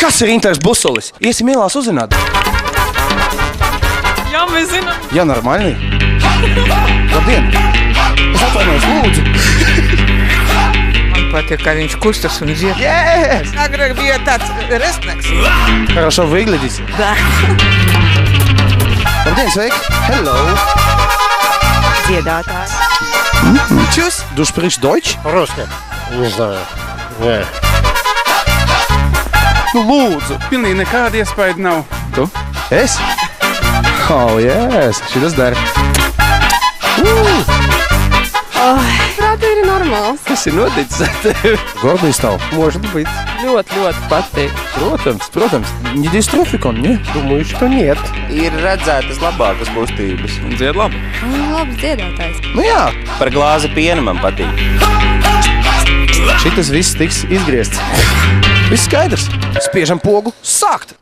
Kas ir Interes busolis? Iesim ielās uzzināt. Jā, mēs zinām. Jā, normāli. Labdien! Es atvainojos, lūdzu. Man patīk, kā viņš kustas un dzied. Yes! Agrāk bija tāds restneks. Хорошо выглядите. Da. Labdien, sveiki! Hello! Dziedātājs. Tschüss! Du sprichst Deutsch? Русский. Не знаю. Не. Nu, lūdzu, pilnīgi nekāda iespēja nav. Tu? Es? Oh, yes! Šitas dara. Prātā ir normāls. Kas ir noticis ar tevi? Гордый стал? Может быть. Ļoti, ļoti patīk. Protams. Не дистрофикон, не? Думаю, что нет. Ir redzētas labākas kustības. Un dzied labi. Labs dziedātājs. Nu jā, Par glāzi piena man patīk. šitas viss tiks izgriezts. Viss skaidrs. Spiežam pogu, sākt!